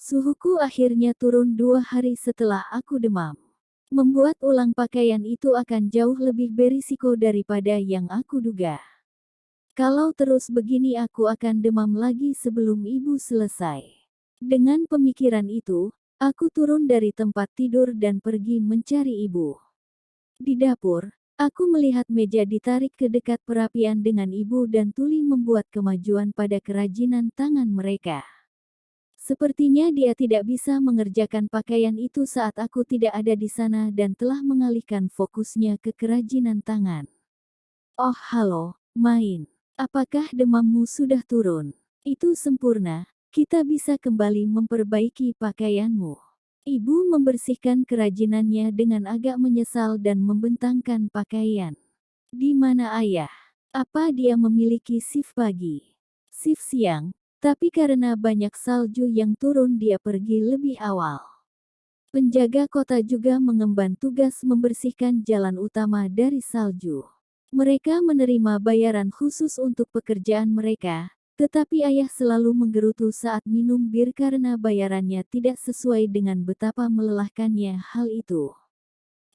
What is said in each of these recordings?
Suhuku akhirnya turun 2 hari setelah aku demam. Membuat ulang pakaian itu akan jauh lebih berisiko daripada yang aku duga. Kalau terus begini aku akan demam lagi sebelum ibu selesai. Dengan pemikiran itu, aku turun dari tempat tidur dan pergi mencari ibu. Di dapur, aku melihat meja ditarik ke dekat perapian dengan ibu dan Tuli membuat kemajuan pada kerajinan tangan mereka. Sepertinya dia tidak bisa mengerjakan pakaian itu saat aku tidak ada di sana dan telah mengalihkan fokusnya ke kerajinan tangan. Oh halo, Main. Apakah demammu sudah turun? Itu sempurna, kita bisa kembali memperbaiki pakaianmu. Ibu membersihkan kerajinannya dengan agak menyesal dan membentangkan pakaian. Di mana ayah? Apa dia memiliki shift pagi? Shift siang? Tapi karena banyak salju yang turun dia pergi lebih awal. Penjaga kota juga mengemban tugas membersihkan jalan utama dari salju. Mereka menerima bayaran khusus untuk pekerjaan mereka, tetapi ayah selalu menggerutu saat minum bir karena bayarannya tidak sesuai dengan betapa melelahkannya hal itu.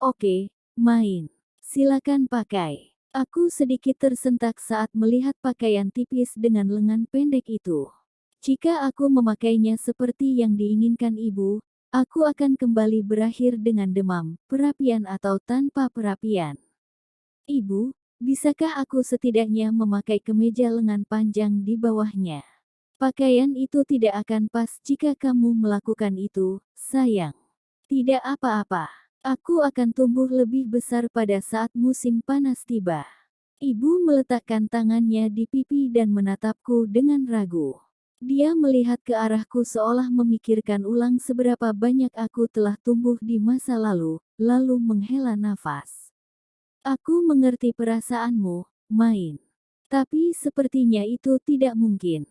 Oke, Main. Silakan pakai. Aku sedikit tersentak saat melihat pakaian tipis dengan lengan pendek itu. Jika aku memakainya seperti yang diinginkan ibu, aku akan kembali berakhir dengan demam, perapian atau tanpa perapian. Ibu, bisakah aku setidaknya memakai kemeja lengan panjang di bawahnya? Pakaian itu tidak akan pas jika kamu melakukan itu, sayang. Tidak apa-apa. Aku akan tumbuh lebih besar pada saat musim panas tiba. Ibu meletakkan tangannya di pipi dan menatapku dengan ragu. Dia melihat ke arahku seolah memikirkan ulang seberapa banyak aku telah tumbuh di masa lalu menghela nafas. Aku mengerti perasaanmu, Main. Tapi sepertinya itu tidak mungkin.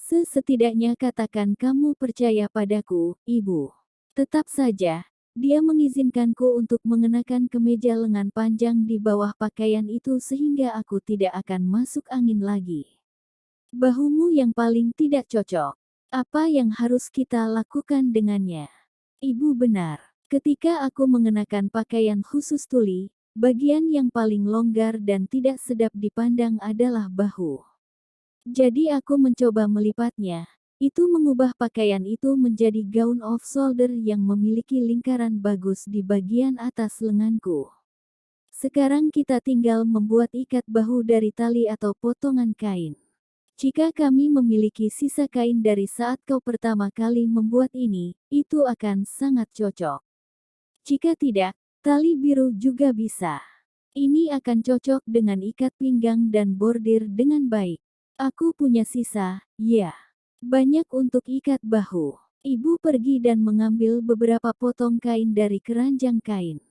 Setidaknya katakan kamu percaya padaku, ibu. Tetap saja, dia mengizinkanku untuk mengenakan kemeja lengan panjang di bawah pakaian itu sehingga aku tidak akan masuk angin lagi. Bahumu yang paling tidak cocok. Apa yang harus kita lakukan dengannya? Ibu benar. Ketika aku mengenakan pakaian khusus Tuli, bagian yang paling longgar dan tidak sedap dipandang adalah bahu. Jadi aku mencoba melipatnya. Itu mengubah pakaian itu menjadi gaun off-shoulder yang memiliki lingkaran bagus di bagian atas lenganku. Sekarang kita tinggal membuat ikat bahu dari tali atau potongan kain. Jika kami memiliki sisa kain dari saat kau pertama kali membuat ini, itu akan sangat cocok. Jika tidak, tali biru juga bisa. Ini akan cocok dengan ikat pinggang dan bordir dengan baik. Aku punya sisa, ya. Banyak untuk ikat bahu. Ibu pergi dan mengambil beberapa potong kain dari keranjang kain.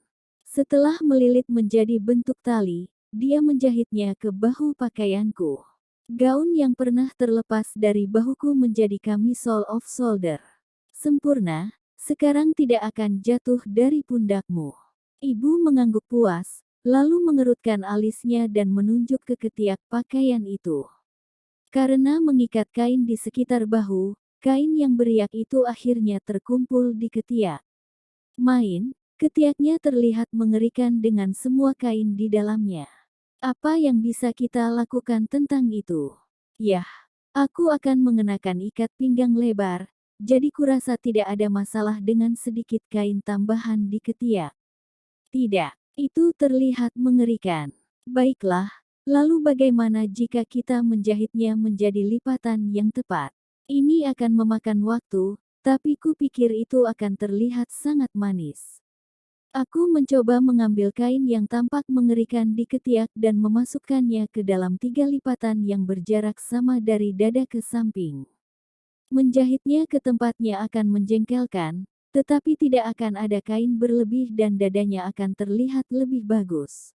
Setelah melilit menjadi bentuk tali, dia menjahitnya ke bahu pakaianku. Gaun yang pernah terlepas dari bahuku menjadi kamisol off-shoulder. Sempurna, sekarang tidak akan jatuh dari pundakmu. Ibu mengangguk puas, lalu mengerutkan alisnya dan menunjuk ke ketiak pakaian itu. Karena mengikat kain di sekitar bahu, kain yang beriak itu akhirnya terkumpul di ketiak. Main, ketiaknya terlihat mengerikan dengan semua kain di dalamnya. Apa yang bisa kita lakukan tentang itu? Yah, aku akan mengenakan ikat pinggang lebar, jadi kurasa tidak ada masalah dengan sedikit kain tambahan di ketiak. Tidak, itu terlihat mengerikan. Baiklah, lalu bagaimana jika kita menjahitnya menjadi lipatan yang tepat? Ini akan memakan waktu, tapi kupikir itu akan terlihat sangat manis. Aku mencoba mengambil kain yang tampak mengerikan di ketiak dan memasukkannya ke dalam 3 lipatan yang berjarak sama dari dada ke samping. Menjahitnya ke tempatnya akan menjengkelkan, tetapi tidak akan ada kain berlebih dan dadanya akan terlihat lebih bagus.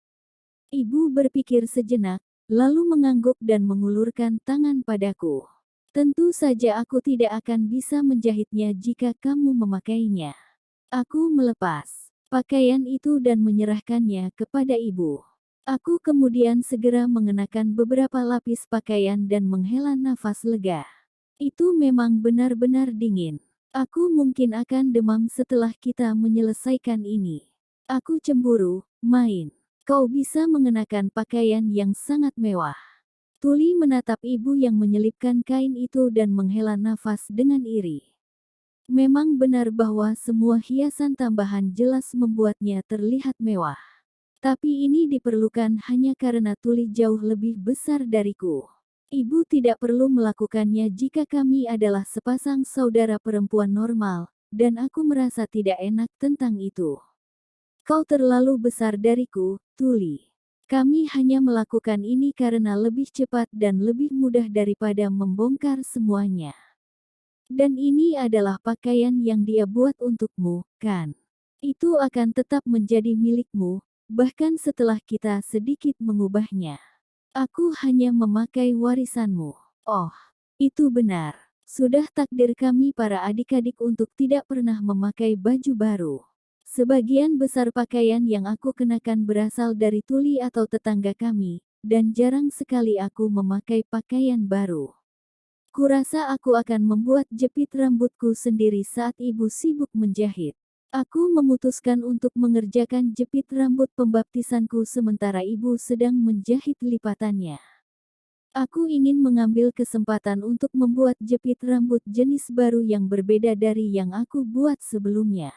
Ibu berpikir sejenak, lalu mengangguk dan mengulurkan tangan padaku. Tentu saja aku tidak akan bisa menjahitnya jika kamu memakainya. Aku melepas pakaian itu dan menyerahkannya kepada ibu. Aku kemudian segera mengenakan beberapa lapis pakaian dan menghela nafas lega. Itu memang benar-benar dingin. Aku mungkin akan demam setelah kita menyelesaikan ini. Aku cemburu, main. Kau bisa mengenakan pakaian yang sangat mewah. Tuli menatap ibu yang menyelipkan kain itu dan menghela nafas dengan iri. Memang benar bahwa semua hiasan tambahan jelas membuatnya terlihat mewah. Tapi ini diperlukan hanya karena Tuli jauh lebih besar dariku. Ibu tidak perlu melakukannya jika kami adalah sepasang saudara perempuan normal, dan aku merasa tidak enak tentang itu. Kau terlalu besar dariku, Tuli. Kami hanya melakukan ini karena lebih cepat dan lebih mudah daripada membongkar semuanya. Dan ini adalah pakaian yang dia buat untukmu, kan? Itu akan tetap menjadi milikmu, bahkan setelah kita sedikit mengubahnya. Aku hanya memakai warisanmu. Oh, itu benar. Sudah takdir kami para adik-adik untuk tidak pernah memakai baju baru. Sebagian besar pakaian yang aku kenakan berasal dari Tuli atau tetangga kami, dan jarang sekali aku memakai pakaian baru. Kurasa aku akan membuat jepit rambutku sendiri saat ibu sibuk menjahit. Aku memutuskan untuk mengerjakan jepit rambut pembaptisanku sementara ibu sedang menjahit lipatannya. Aku ingin mengambil kesempatan untuk membuat jepit rambut jenis baru yang berbeda dari yang aku buat sebelumnya.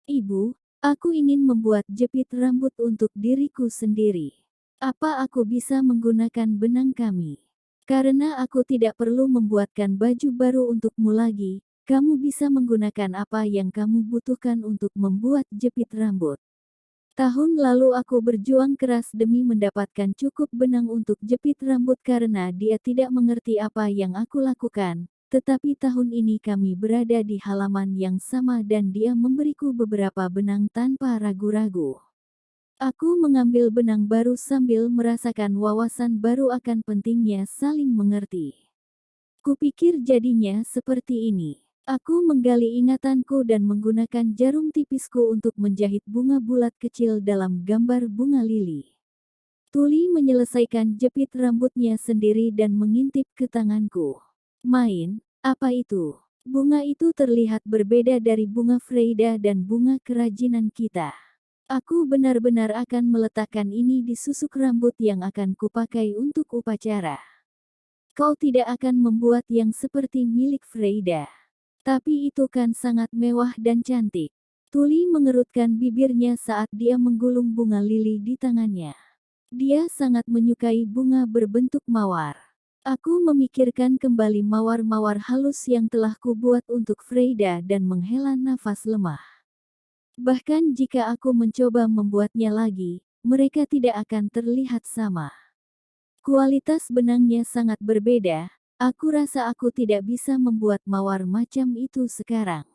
Ibu, aku ingin membuat jepit rambut untuk diriku sendiri. Apa aku bisa menggunakan benang kami? Karena aku tidak perlu membuatkan baju baru untukmu lagi, kamu bisa menggunakan apa yang kamu butuhkan untuk membuat jepit rambut. Tahun lalu aku berjuang keras demi mendapatkan cukup benang untuk jepit rambut karena dia tidak mengerti apa yang aku lakukan, tetapi tahun ini kami berada di halaman yang sama dan dia memberiku beberapa benang tanpa ragu-ragu. Aku mengambil benang baru sambil merasakan wawasan baru akan pentingnya saling mengerti. Kupikir jadinya seperti ini. Aku menggali ingatanku dan menggunakan jarum tipisku untuk menjahit bunga bulat kecil dalam gambar bunga lili. Tuli menyelesaikan jepit rambutnya sendiri dan mengintip ke tanganku. Main, apa itu? Bunga itu terlihat berbeda dari bunga Freida dan bunga kerajinan kita. Aku benar-benar akan meletakkan ini di susuk rambut yang akan kupakai untuk upacara. Kau tidak akan membuat yang seperti milik Freida. Tapi itu kan sangat mewah dan cantik. Tuli mengerutkan bibirnya saat dia menggulung bunga lili di tangannya. Dia sangat menyukai bunga berbentuk mawar. Aku memikirkan kembali mawar-mawar halus yang telah kubuat untuk Freida dan menghela nafas lemah. Bahkan jika aku mencoba membuatnya lagi, mereka tidak akan terlihat sama. Kualitas benangnya sangat berbeda. Aku rasa aku tidak bisa membuat mawar macam itu sekarang.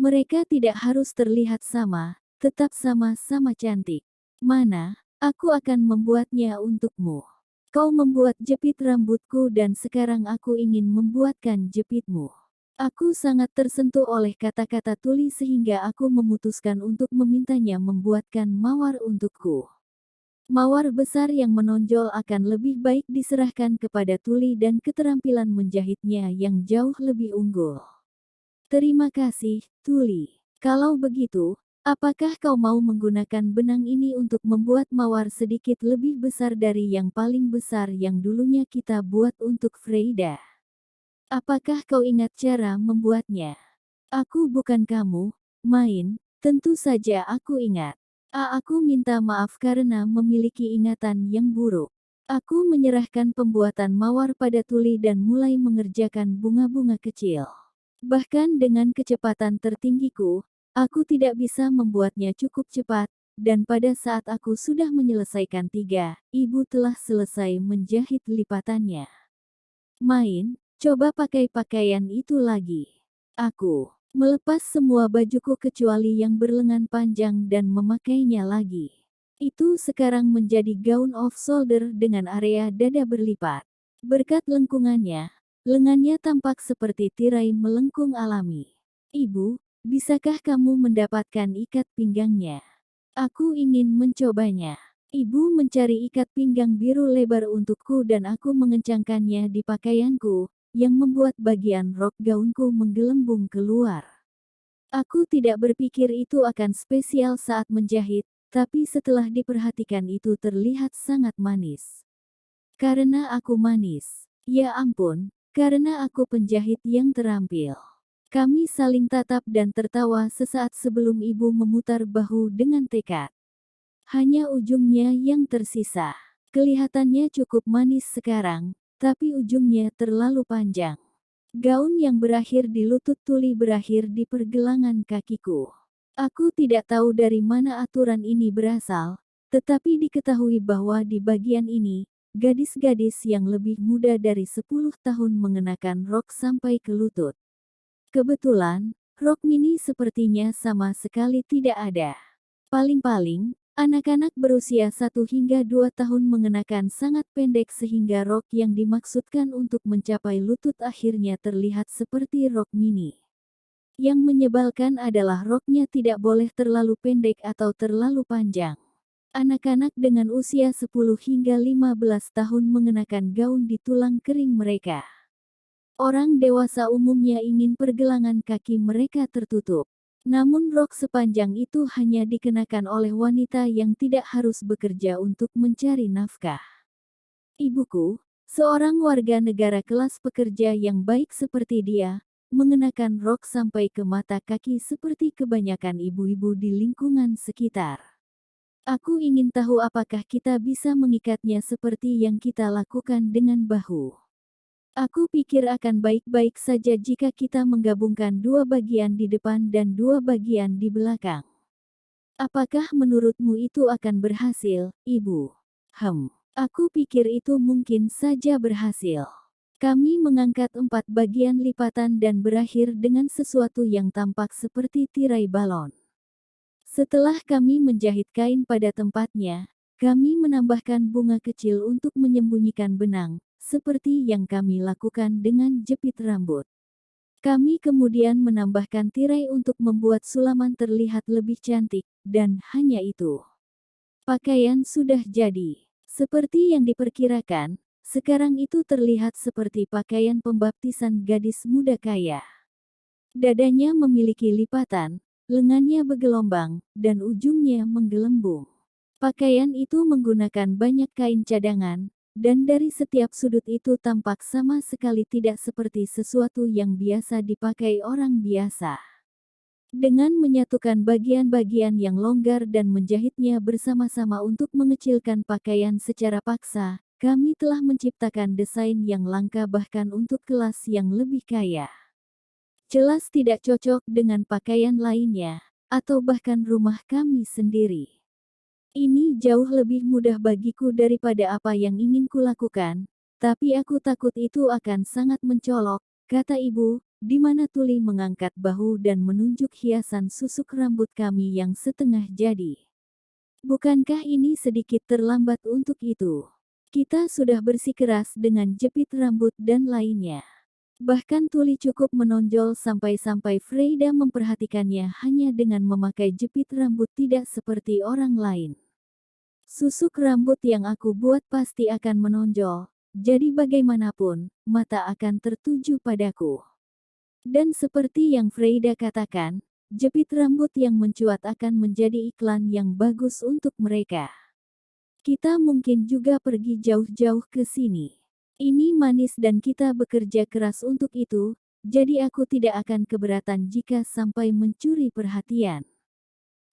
Mereka tidak harus terlihat sama, tetap sama-sama cantik. Mana, aku akan membuatnya untukmu. Kau membuat jepit rambutku dan sekarang aku ingin membuatkan jepitmu. Aku sangat tersentuh oleh kata-kata Tuli sehingga aku memutuskan untuk memintanya membuatkan mawar untukku. Mawar besar yang menonjol akan lebih baik diserahkan kepada Tuli dan keterampilan menjahitnya yang jauh lebih unggul. Terima kasih, Tuli. Kalau begitu, apakah kau mau menggunakan benang ini untuk membuat mawar sedikit lebih besar dari yang paling besar yang dulunya kita buat untuk Freida? Apakah kau ingat cara membuatnya? Aku bukan kamu, main, tentu saja aku ingat. Aku minta maaf karena memiliki ingatan yang buruk. Aku menyerahkan pembuatan mawar pada Tuli dan mulai mengerjakan bunga-bunga kecil. Bahkan dengan kecepatan tertinggiku, aku tidak bisa membuatnya cukup cepat, dan pada saat aku sudah menyelesaikan 3, ibu telah selesai menjahit lipatannya. Main, coba pakai pakaian itu lagi. Aku melepas semua bajuku kecuali yang berlengan panjang dan memakainya lagi. Itu sekarang menjadi gaun off-shoulder dengan area dada berlipat. Berkat lengkungannya, lengannya tampak seperti tirai melengkung alami. Ibu, bisakah kamu mendapatkan ikat pinggangnya? Aku ingin mencobanya. Ibu mencari ikat pinggang biru lebar untukku dan aku mengencangkannya di pakaianku, yang membuat bagian rok gaunku menggelembung keluar. Aku tidak berpikir itu akan spesial saat menjahit, tapi setelah diperhatikan itu terlihat sangat manis. Karena aku manis. Ya ampun, karena aku penjahit yang terampil. Kami saling tatap dan tertawa sesaat sebelum ibu memutar bahu dengan tekad. Hanya ujungnya yang tersisa. Kelihatannya cukup manis sekarang, tapi ujungnya terlalu panjang. Gaun yang berakhir di lutut tuli berakhir di pergelangan kakiku. Aku tidak tahu dari mana aturan ini berasal, tetapi diketahui bahwa di bagian ini, gadis-gadis yang lebih muda dari 10 tahun mengenakan rok sampai ke lutut. Kebetulan, rok mini sepertinya sama sekali tidak ada. Paling-paling, anak-anak berusia 1 hingga 2 tahun mengenakan sangat pendek sehingga rok yang dimaksudkan untuk mencapai lutut akhirnya terlihat seperti rok mini. Yang menyebalkan adalah roknya tidak boleh terlalu pendek atau terlalu panjang. Anak-anak dengan usia 10 hingga 15 tahun mengenakan gaun di tulang kering mereka. Orang dewasa umumnya ingin pergelangan kaki mereka tertutup. Namun rok sepanjang itu hanya dikenakan oleh wanita yang tidak harus bekerja untuk mencari nafkah. Ibuku, seorang warga negara kelas pekerja yang baik seperti dia, mengenakan rok sampai ke mata kaki seperti kebanyakan ibu-ibu di lingkungan sekitar. Aku ingin tahu apakah kita bisa mengikatnya seperti yang kita lakukan dengan bahu. Aku pikir akan baik-baik saja jika kita menggabungkan 2 bagian di depan dan 2 bagian di belakang. Apakah menurutmu itu akan berhasil, Ibu? Aku pikir itu mungkin saja berhasil. Kami mengangkat 4 bagian lipatan dan berakhir dengan sesuatu yang tampak seperti tirai balon. Setelah kami menjahit kain pada tempatnya, kami menambahkan bunga kecil untuk menyembunyikan benang, seperti yang kami lakukan dengan jepit rambut. Kami kemudian menambahkan tirai untuk membuat sulaman terlihat lebih cantik, dan hanya itu. Pakaian sudah jadi. Seperti yang diperkirakan, sekarang itu terlihat seperti pakaian pembaptisan gadis muda kaya. Dadanya memiliki lipatan, lengannya bergelombang, dan ujungnya menggelembung. Pakaian itu menggunakan banyak kain cadangan, dan dari setiap sudut itu tampak sama sekali tidak seperti sesuatu yang biasa dipakai orang biasa. Dengan menyatukan bagian-bagian yang longgar dan menjahitnya bersama-sama untuk mengecilkan pakaian secara paksa, kami telah menciptakan desain yang langka bahkan untuk kelas yang lebih kaya. Jelas tidak cocok dengan pakaian lainnya, atau bahkan rumah kami sendiri. Ini jauh lebih mudah bagiku daripada apa yang ingin kulakukan, tapi aku takut itu akan sangat mencolok, kata ibu, di mana Tuli mengangkat bahu dan menunjuk hiasan susuk rambut kami yang setengah jadi. Bukankah ini sedikit terlambat untuk itu? Kita sudah bersikeras dengan jepit rambut dan lainnya. Bahkan Tuli cukup menonjol sampai-sampai Freida memperhatikannya hanya dengan memakai jepit rambut tidak seperti orang lain. Susuk rambut yang aku buat pasti akan menonjol, jadi bagaimanapun, mata akan tertuju padaku. Dan seperti yang Freida katakan, jepit rambut yang mencuat akan menjadi iklan yang bagus untuk mereka. Kita mungkin juga pergi jauh-jauh ke sini. Ini manis dan kita bekerja keras untuk itu, jadi aku tidak akan keberatan jika sampai mencuri perhatian.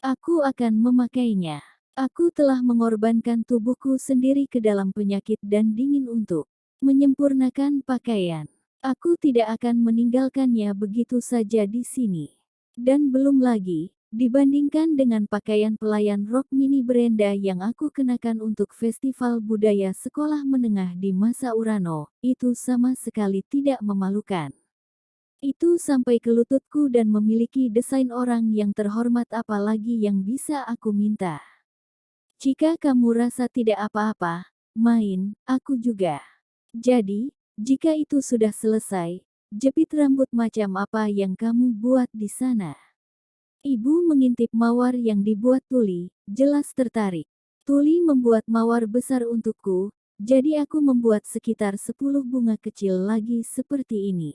Aku akan memakainya. Aku telah mengorbankan tubuhku sendiri ke dalam penyakit dan dingin untuk menyempurnakan pakaian. Aku tidak akan meninggalkannya begitu saja di sini. Dan belum lagi, dibandingkan dengan pakaian pelayan rok mini Brenda yang aku kenakan untuk festival budaya sekolah menengah di masa Urano, itu sama sekali tidak memalukan. Itu sampai ke lututku dan memiliki desain orang yang terhormat apalagi yang bisa aku minta. Jika kamu rasa tidak apa-apa, main, aku juga. Jadi, jika itu sudah selesai, jepit rambut macam apa yang kamu buat di sana? Ibu mengintip mawar yang dibuat Tuli, jelas tertarik. Tuli membuat mawar besar untukku, Jadi aku membuat sekitar 10 bunga kecil lagi seperti ini.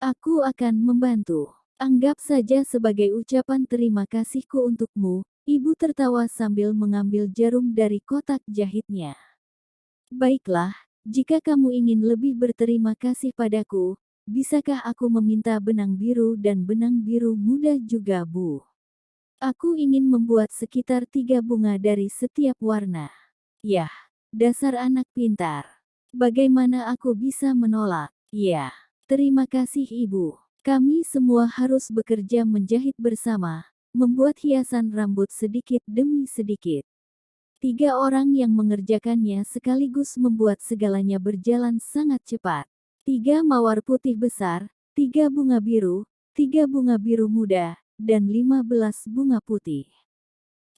Aku akan membantu. Anggap saja sebagai ucapan terima kasihku untukmu, ibu tertawa sambil mengambil jarum dari kotak jahitnya. Baiklah, jika kamu ingin lebih berterima kasih padaku, bisakah aku meminta benang biru dan benang biru muda juga, Bu? Aku ingin membuat sekitar 3 bunga dari setiap warna. Yah, dasar anak pintar. Bagaimana aku bisa menolak? Ya, terima kasih Ibu. Kami semua harus bekerja menjahit bersama, membuat hiasan rambut sedikit demi sedikit. 3 orang yang mengerjakannya sekaligus membuat segalanya berjalan sangat cepat. 3 mawar putih besar, 3 bunga biru, 3 bunga biru muda, dan 15 bunga putih.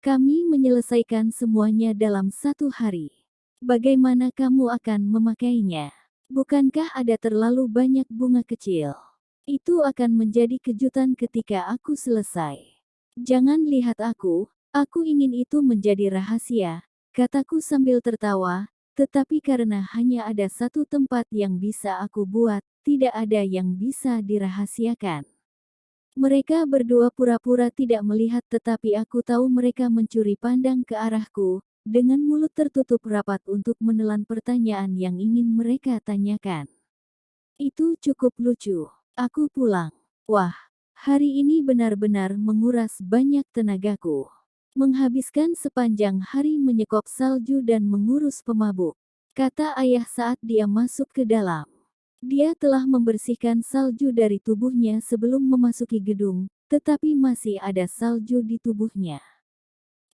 Kami menyelesaikan semuanya dalam 1 hari. Bagaimana kamu akan memakainya? Bukankah ada terlalu banyak bunga kecil? Itu akan menjadi kejutan ketika aku selesai. Jangan lihat aku ingin itu menjadi rahasia, kataku sambil tertawa, tetapi karena hanya ada satu tempat yang bisa aku buat, tidak ada yang bisa dirahasiakan. Mereka berdua pura-pura tidak melihat tetapi aku tahu mereka mencuri pandang ke arahku, dengan mulut tertutup rapat untuk menelan pertanyaan yang ingin mereka tanyakan. Itu cukup lucu. Aku pulang. Wah, hari ini benar-benar menguras banyak tenagaku. Menghabiskan sepanjang hari menyekop salju dan mengurus pemabuk, kata ayah saat dia masuk ke dalam. Dia telah membersihkan salju dari tubuhnya sebelum memasuki gedung, tetapi masih ada salju di tubuhnya.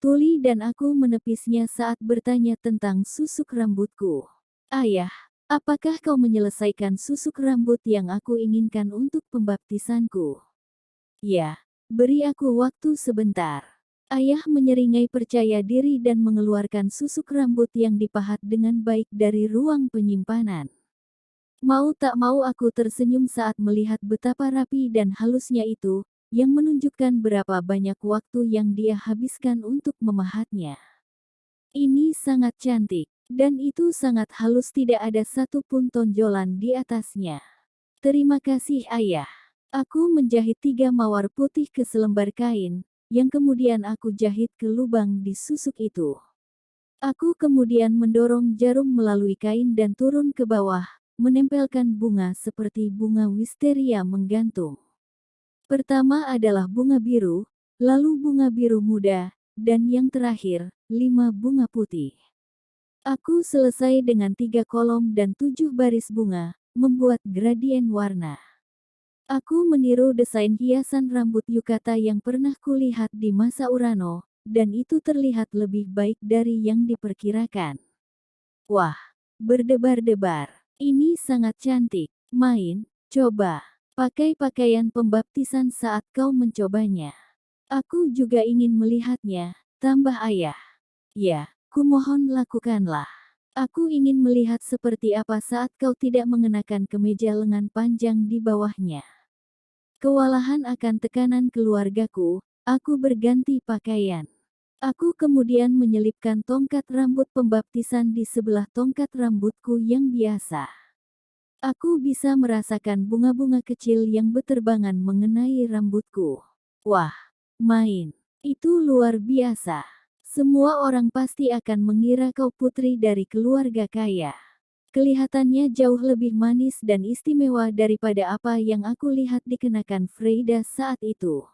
Tuli dan aku menepisnya saat bertanya tentang susuk rambutku. Ayah, apakah kau menyelesaikan susuk rambut yang aku inginkan untuk pembaptisanku? Ya, beri aku waktu sebentar. Ayah menyeringai percaya diri dan mengeluarkan susuk rambut yang dipahat dengan baik dari ruang penyimpanan. Mau tak mau aku tersenyum saat melihat betapa rapi dan halusnya itu, yang menunjukkan berapa banyak waktu yang dia habiskan untuk memahatnya. Ini sangat cantik, dan itu sangat halus, tidak ada satupun tonjolan di atasnya. Terima kasih ayah. Aku menjahit 3 mawar putih ke selembar kain, yang kemudian aku jahit ke lubang di susuk itu. Aku kemudian mendorong jarum melalui kain dan turun ke bawah, menempelkan bunga seperti bunga wisteria menggantung. Pertama adalah bunga biru, lalu bunga biru muda, dan yang terakhir, 5 bunga putih. Aku selesai dengan 3 kolom dan 7 baris bunga, membuat gradien warna. Aku meniru desain hiasan rambut yukata yang pernah kulihat di masa Urano, dan itu terlihat lebih baik dari yang diperkirakan. Wah, berdebar-debar. Ini sangat cantik. Main, coba. Pakai pakaian pembaptisan saat kau mencobanya. Aku juga ingin melihatnya, tambah ayah. Ya, kumohon lakukanlah. Aku ingin melihat seperti apa saat kau tidak mengenakan kemeja lengan panjang di bawahnya. Kewalahan akan tekanan keluargaku, aku berganti pakaian. Aku kemudian menyelipkan tongkat rambut pembaptisan di sebelah tongkat rambutku yang biasa. Aku bisa merasakan bunga-bunga kecil yang berterbangan mengenai rambutku. Wah, main. Itu luar biasa. Semua orang pasti akan mengira kau putri dari keluarga kaya. Kelihatannya jauh lebih manis dan istimewa daripada apa yang aku lihat dikenakan Freida saat itu.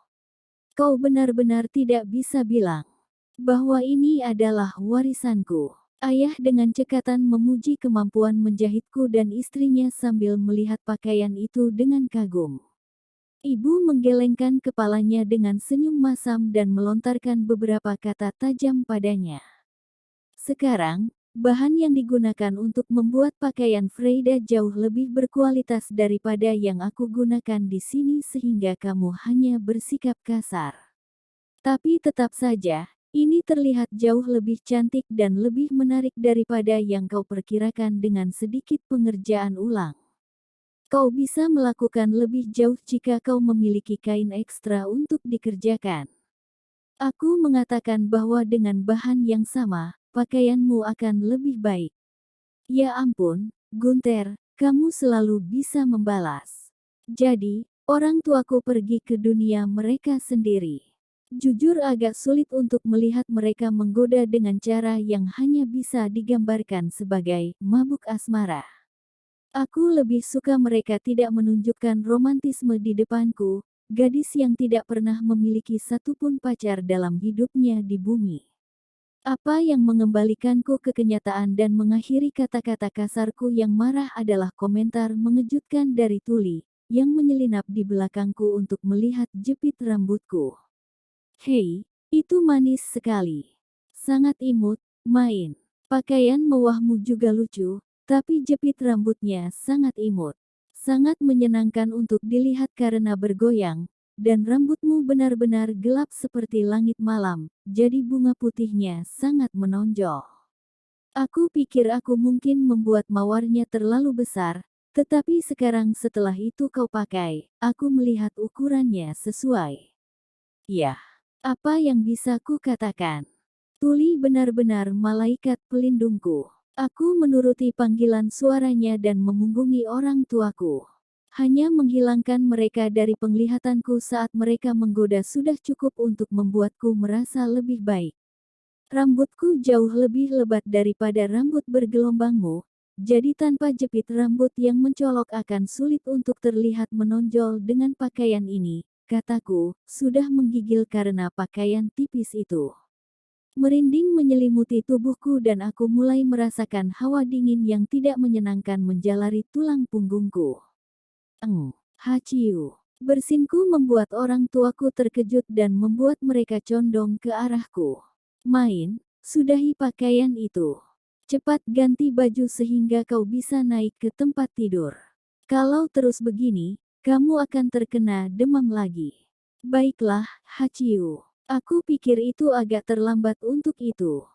Kau benar-benar tidak bisa bilang bahwa ini adalah warisanku. Ayah dengan cekatan memuji kemampuan menjahitku dan istrinya sambil melihat pakaian itu dengan kagum. Ibu menggelengkan kepalanya dengan senyum masam dan melontarkan beberapa kata tajam padanya. Sekarang, bahan yang digunakan untuk membuat pakaian Freida jauh lebih berkualitas daripada yang aku gunakan di sini sehingga kamu hanya bersikap kasar. Tapi tetap saja, ini terlihat jauh lebih cantik dan lebih menarik daripada yang kau perkirakan dengan sedikit pengerjaan ulang. Kau bisa melakukan lebih jauh jika kau memiliki kain ekstra untuk dikerjakan. Aku mengatakan bahwa dengan bahan yang sama, pakaianmu akan lebih baik. Ya ampun, Gunther, kamu selalu bisa membalas. Jadi, orang tuaku pergi ke dunia mereka sendiri. Jujur agak sulit untuk melihat mereka menggoda dengan cara yang hanya bisa digambarkan sebagai mabuk asmara. Aku lebih suka mereka tidak menunjukkan romantisme di depanku, gadis yang tidak pernah memiliki satupun pacar dalam hidupnya di bumi. Apa yang mengembalikanku ke kenyataan dan mengakhiri kata-kata kasarku yang marah adalah komentar mengejutkan dari Tuli, yang menyelinap di belakangku untuk melihat jepit rambutku. Hei, itu manis sekali. Sangat imut, main. Pakaian mewahmu juga lucu, tapi jepit rambutnya sangat imut. Sangat menyenangkan untuk dilihat karena bergoyang, dan rambutmu benar-benar gelap seperti langit malam, jadi bunga putihnya sangat menonjol. Aku pikir aku mungkin membuat mawarnya terlalu besar, tetapi sekarang setelah itu kau pakai, aku melihat ukurannya sesuai. Ya, apa yang bisa ku katakan? Tuli benar-benar malaikat pelindungku. Aku menuruti panggilan suaranya dan memunggungi orang tuaku. Hanya menghilangkan mereka dari penglihatanku saat mereka menggoda sudah cukup untuk membuatku merasa lebih baik. Rambutku jauh lebih lebat daripada rambut bergelombangmu, jadi tanpa jepit rambut yang mencolok akan sulit untuk terlihat menonjol dengan pakaian ini, kataku, sudah menggigil karena pakaian tipis itu. Merinding menyelimuti tubuhku dan aku mulai merasakan hawa dingin yang tidak menyenangkan menjalari tulang punggungku. Haciu. Bersinku membuat orang tuaku terkejut dan membuat mereka condong ke arahku. Main, sudahi pakaian itu. Cepat ganti baju sehingga kau bisa naik ke tempat tidur. Kalau terus begini, kamu akan terkena demam lagi. Baiklah, Haciu. Aku pikir itu agak terlambat untuk itu.